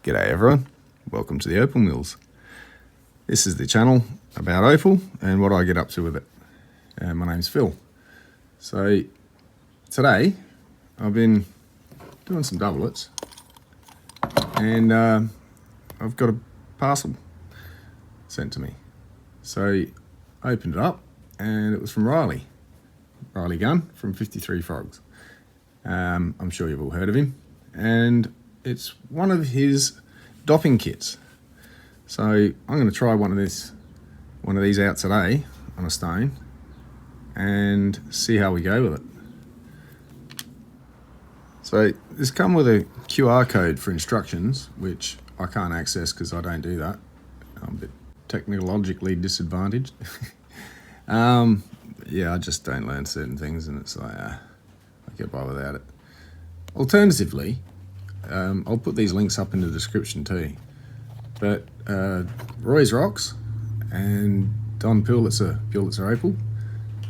G'day everyone, welcome to the Opal Mills. This is the channel about opal and what I get up to with it. My name's Phil. So today I've been doing some doublets and I've got a parcel sent to me. So I opened it up and it was from Riley Gunn from 53 Frogs. I'm sure you've all heard of him, and it's one of his dopping kits. So I'm going to try one of these out today on a stone and see how we go with it. So this come with a QR code for instructions, which I can't access because I don't do that. I'm a bit technologically disadvantaged. Yeah, I just don't learn certain things, and it's like I get by without it. Alternatively, I'll put these links up in the description too. But Roy's Rocks and Don Pulitzer Opal,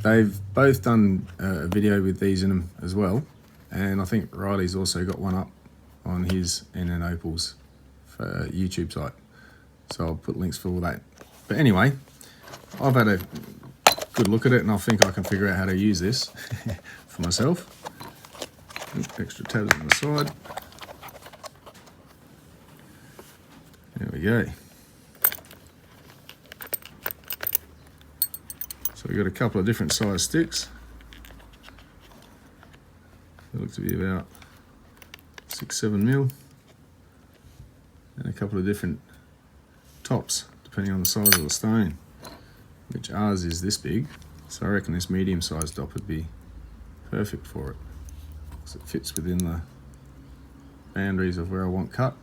they've both done a video with these in them as well. And I think Riley's also got one up on his NN Opals YouTube site. So I'll put links for all that. But anyway, I've had a good look at it and I think I can figure out how to use this for myself. Extra tabs on the side. There we go. So we've got a couple of different size sticks. They look to be about 6-7 mil. And a couple of different tops, depending on the size of the stone, which ours is this big. So I reckon this medium sized dop would be perfect for it, because it fits within the boundaries of where I want cut.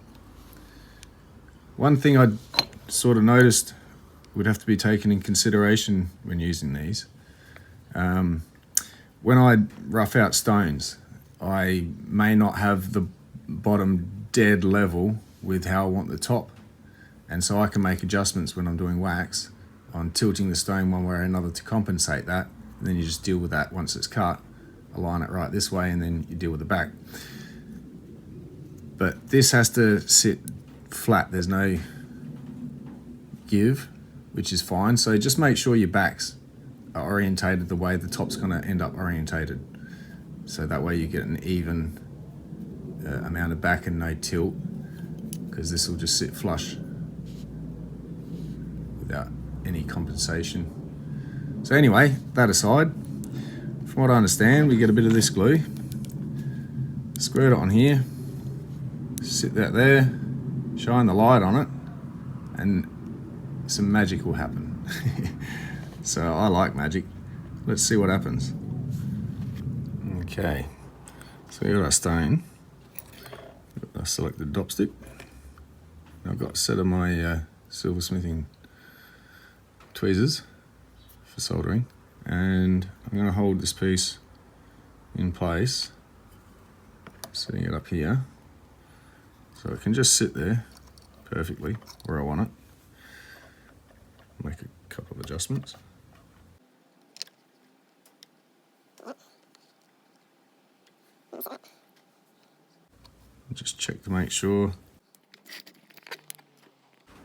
One thing I sort of noticed would have to be taken in consideration when using these. When I rough out stones, I may not have the bottom dead level with how I want the top. And so I can make adjustments when I'm doing wax on tilting the stone one way or another to compensate that. And then you just deal with that once it's cut. Align it right this way and then you deal with the back. But this has to sit flat, there's no give, which is fine. So just make sure your backs are orientated the way the top's going to end up orientated. So that way you get an even amount of back and no tilt, because this will just sit flush without any compensation. So anyway, that aside, from what I understand, we get a bit of this glue, squirt it on here, sit that there, shine the light on it, and some magic will happen. So I like magic. Let's see what happens. Okay, so we got our stone. I selected dop stick. I've got a set of my silversmithing tweezers for soldering, and I'm going to hold this piece in place, setting it up here, so it can just sit there perfectly where I want it. Make a couple of adjustments. Just check to make sure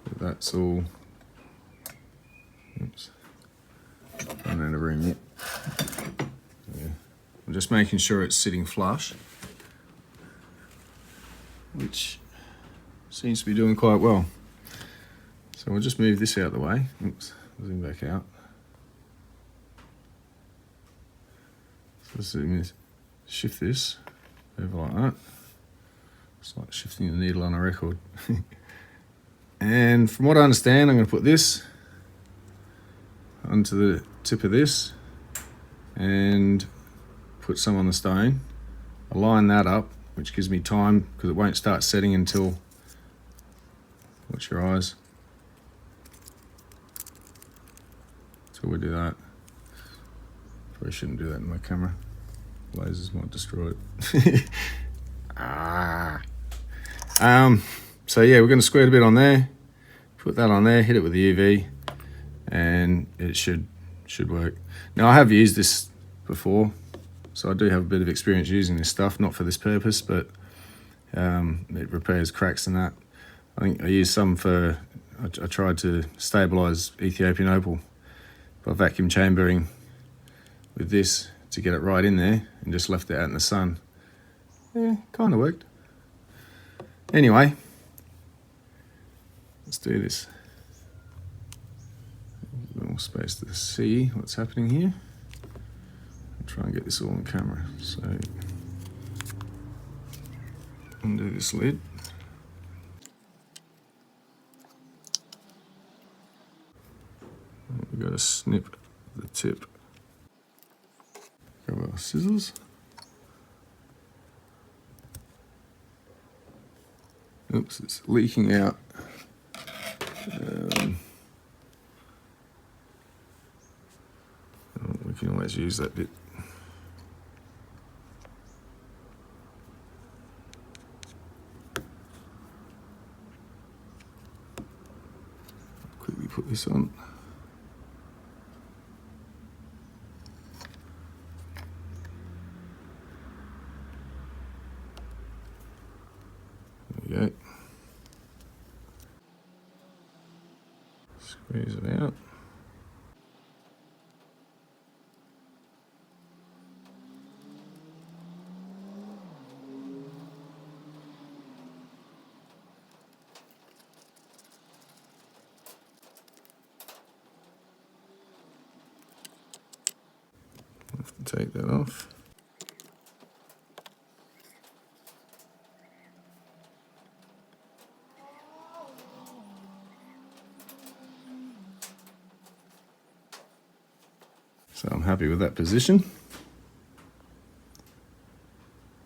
that that's all. Oops, I'm out of room yet. Yeah. I'm just making sure it's sitting flush, which seems to be doing quite well. So we'll just move this out of the way. Oops, zoom back out. So let's shift this over like that. It's like shifting the needle on a record. And from what I understand, I'm going to put this onto the tip of this and put some on the stone. Align that up, which gives me time, because it won't start setting until, watch your eyes. So we do that. Probably shouldn't do that in my camera. Lasers might destroy it. So yeah, we're going to squirt a bit on there, put that on there, hit it with the UV, and it should work. Now I have used this before, so I do have a bit of experience using this stuff, not for this purpose, but it repairs cracks and that. I think I used some for, I tried to stabilise Ethiopian opal by vacuum chambering with this to get it right in there, and just left it out in the sun. Yeah, kind of worked. Anyway, let's do this. A bit more space to see what's happening here. I'll try and get this all on camera. So, undo this lid. We've got to snip the tip. Grab our scissors. Oops, it's leaking out. We can always use that bit. Quickly put this on. There we go. Squeeze it out. Have to take that off. So I'm happy with that position.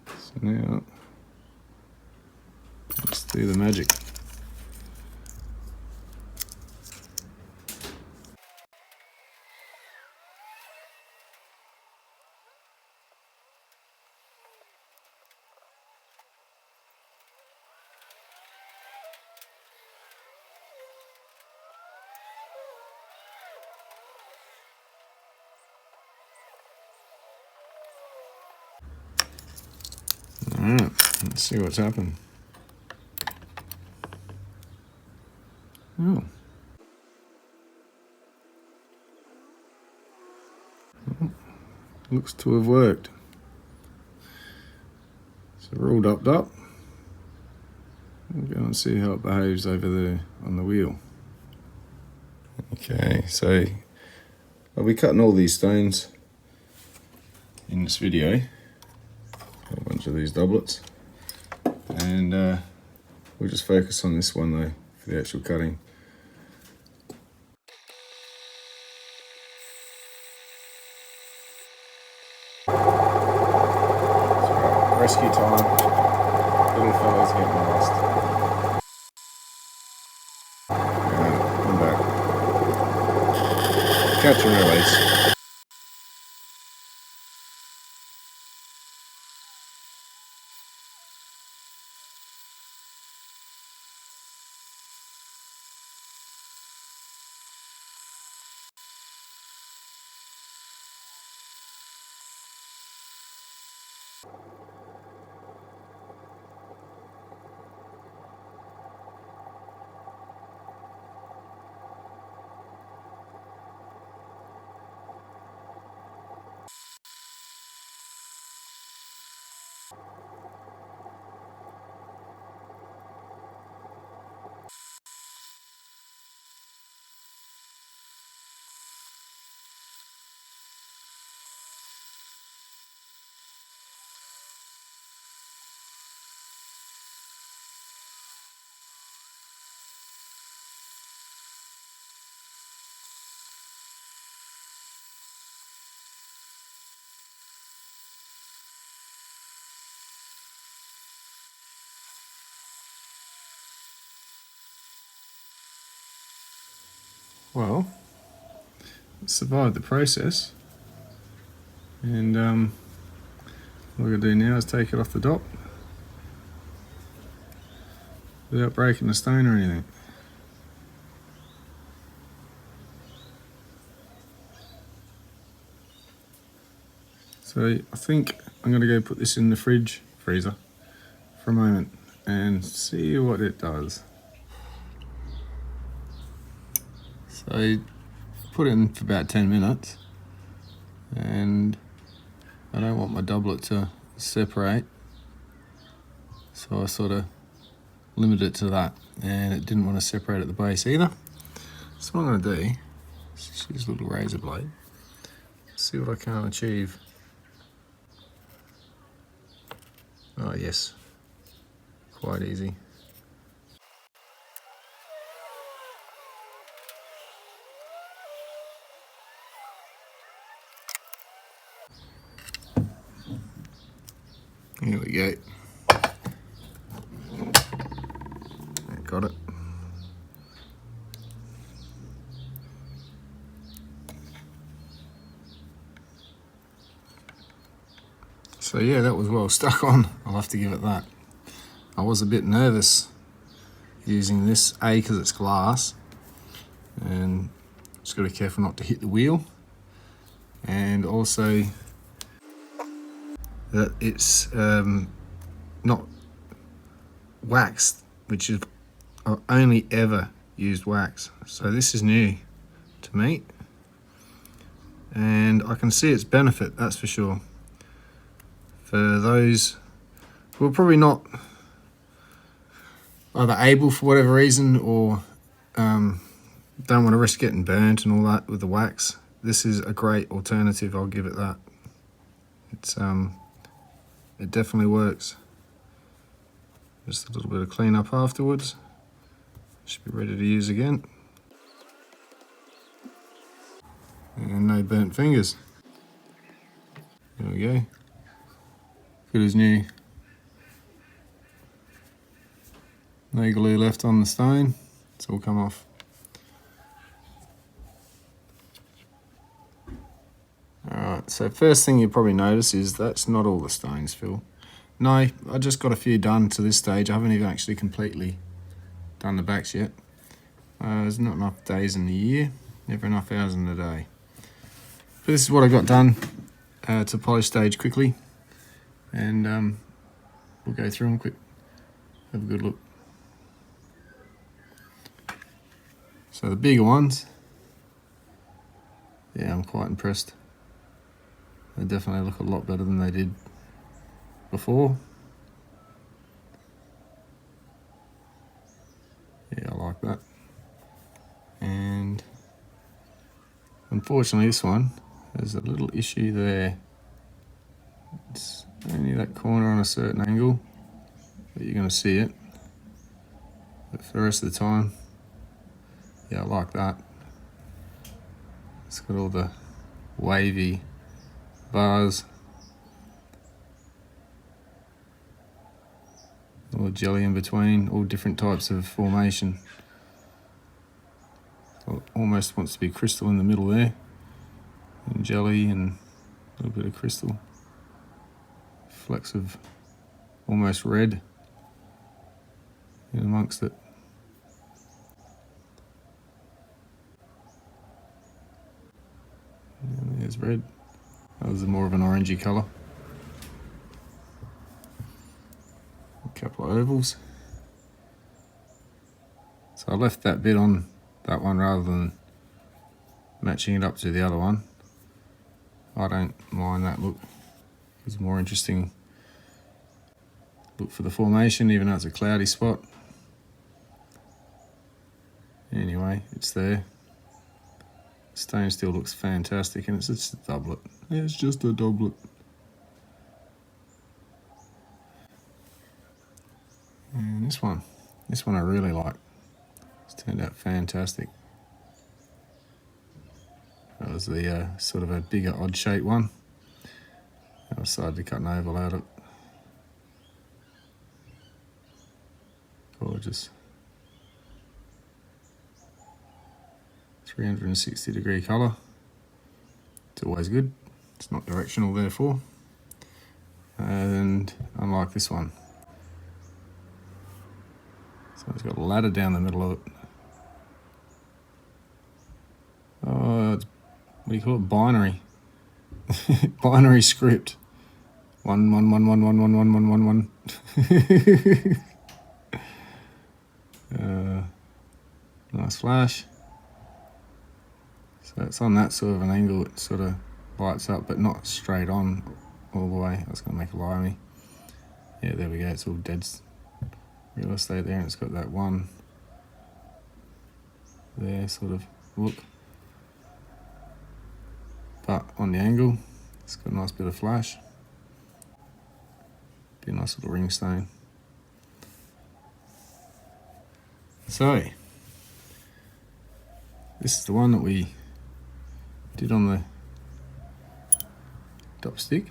So now let's do the magic. Alright, let's see what's happened. Oh. Looks to have worked. So we're all dopped up. We'll go and see how it behaves over there on the wheel. Okay, so I'll be cutting all these stones in this video. A bunch of these doublets, and we'll just focus on this one though for the actual cutting. So, rescue time. Little fella's getting lost. I'm back. Catch and release. Well, it survived the process, and what we're going to do now is take it off the dock without breaking the stone or anything. So I think I'm going to go put this in the freezer for a moment and see what it does. So I put it in for about 10 minutes, and I don't want my doublet to separate, so I sort of limited it to that, and it didn't want to separate at the base either. So what I'm going to do is just use a little razor blade, see what I can achieve. Oh yes, quite easy. Here we go. Got it. So yeah, that was well stuck on. I'll have to give it that. I was a bit nervous using this, A, because it's glass, and just got to be careful not to hit the wheel, and also that it's not waxed, which is, I've only ever used wax, so this is new to me, and I can see its benefit, that's for sure. For those who are probably not either able for whatever reason, or don't want to risk getting burnt and all that with the wax, this is a great alternative, I'll give it that. It's it definitely works. Just a little bit of clean up afterwards. Should be ready to use again. And no burnt fingers. There we go. Good as new. No glue left on the stone. It's all come off. Alright, so first thing you probably notice is that's not all the stones, Phil. No, I just got a few done to this stage. I haven't even actually completely done the backs yet. There's not enough days in the year, never enough hours in the day. But this is what I got done to polish stage quickly, and we'll go through them quick, have a good look. So the bigger ones, yeah, I'm quite impressed. They definitely look a lot better than they did before. Yeah, I like that. And unfortunately this one has a little issue there. It's only that corner on a certain angle that you're going to see it. But for the rest of the time, yeah, I like that. It's got all the wavy bars, all the jelly in between, all different types of formation. So it almost wants to be crystal in the middle there, and jelly and a little bit of crystal. Flecks of almost red in amongst it. And there's red. That was more of an orangey colour. A couple of ovals. So I left that bit on that one rather than matching it up to the other one. I don't mind that look. It's more interesting look for the formation, even though it's a cloudy spot. Anyway, it's there. Stone still looks fantastic, and it's just a doublet. It's just a doublet. And this one I really like. It's turned out fantastic. That was the sort of a bigger odd shaped one. I decided to cut an oval out of it. Gorgeous. 360-degree colour. It's always good. It's not directional, therefore. And unlike this one. So it's got a ladder down the middle of it. Oh, it's, what do you call it? Binary. Binary script. 1 1 1 1 1 1 1 1 1 1. Nice flash. So it's on that sort of an angle, it sort of lights up, but not straight on all the way. That's going to make a lie of me. Yeah, there we go, it's all dead real estate there, and it's got that one there sort of look. But on the angle, it's got a nice bit of flash. Be a nice little ring stone. So, this is the one that we did on the dopstick.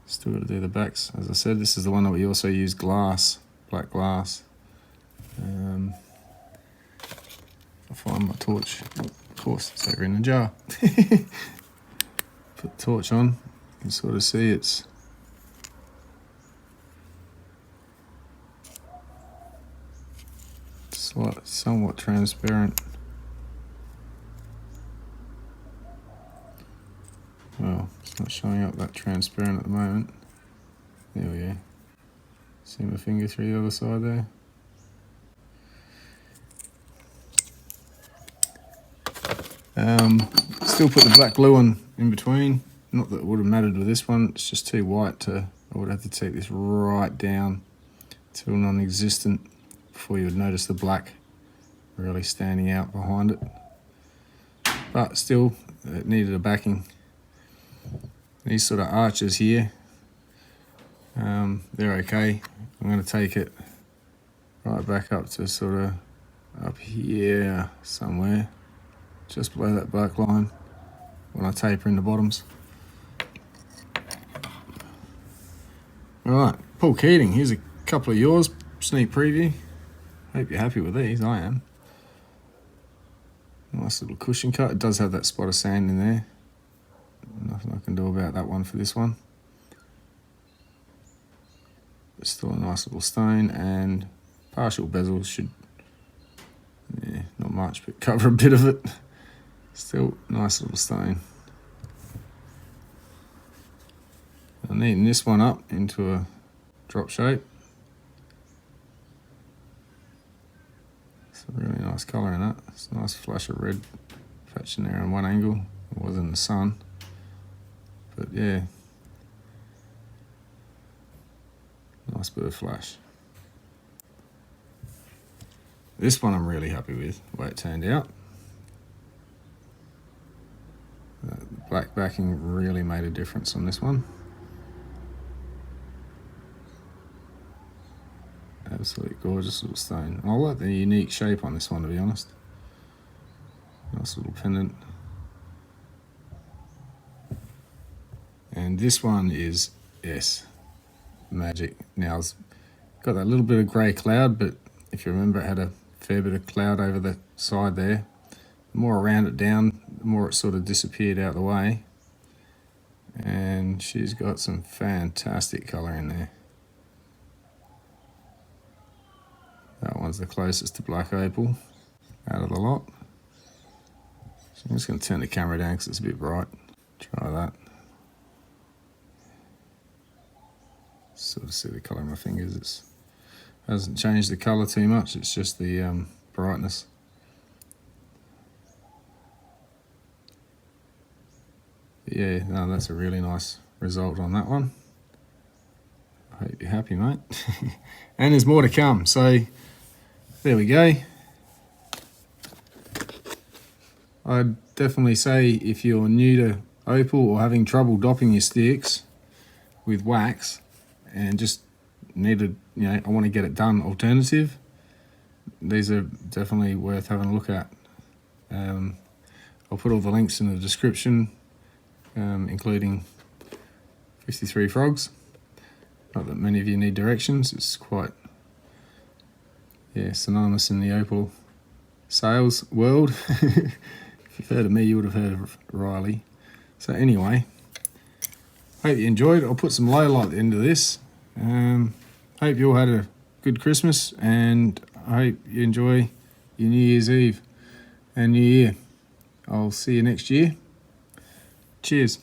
Still got to do the backs. As I said, this is the one that we also use glass, black glass. I'll find my torch. Of course, it's over in the jar. Put the torch on, you can sort of see it's somewhat transparent. Well, it's not showing up that transparent at the moment. There we go. See my finger through the other side there? Still put the black glue on in between. Not that it would have mattered with this one, it's just too white to, I would have to take this right down to non-existent before you would notice the black really standing out behind it. But still, it needed a backing. These sort of arches here, they're okay. I'm going to take it right back up to sort of up here somewhere, just below that black line when I taper in the bottoms. Alright, Paul Keating, here's a couple of yours, sneak preview. Hope you're happy with these, I am. Nice little cushion cut, it does have that spot of sand in there. Nothing I can do about that one for this one. But still a nice little stone, and partial bezel should, yeah, not much, but cover a bit of it. Still nice little stone. I'm neaten this one up into a drop shape. It's a really nice colour in that. It's a nice flash of red patching there on one angle. It was in the sun. But yeah, nice bit of flash. This one I'm really happy with, the way it turned out. The black backing really made a difference on this one. Absolutely gorgeous little stone. I like the unique shape on this one, to be honest. Nice little pendant. And this one is, yes, magic. Now it's got that little bit of grey cloud, but if you remember, it had a fair bit of cloud over the side there. The more I round it down, the more it sort of disappeared out of the way. And she's got some fantastic colour in there. That one's the closest to black opal out of the lot. So I'm just going to turn the camera down because it's a bit bright. Try that. Sort of see the colour of my fingers. It hasn't changed the colour too much, it's just the brightness. But yeah, no, that's a really nice result on that one. I hope you're happy, mate. And there's more to come, so there we go. I'd definitely say if you're new to opal or having trouble dopping your sticks with wax and just needed, you know, I want to get it done alternative, these are definitely worth having a look at. I'll put all the links in the description, including 53 frogs. Not that many of you need directions, it's quite, yeah, synonymous in the opal sales world. If you've heard of me, you would have heard of Riley. So anyway, hope you enjoyed. I'll put some low light at the end of this. Hope you all had a good Christmas, and I hope you enjoy your New Year's Eve and New Year. I'll see you next year. Cheers.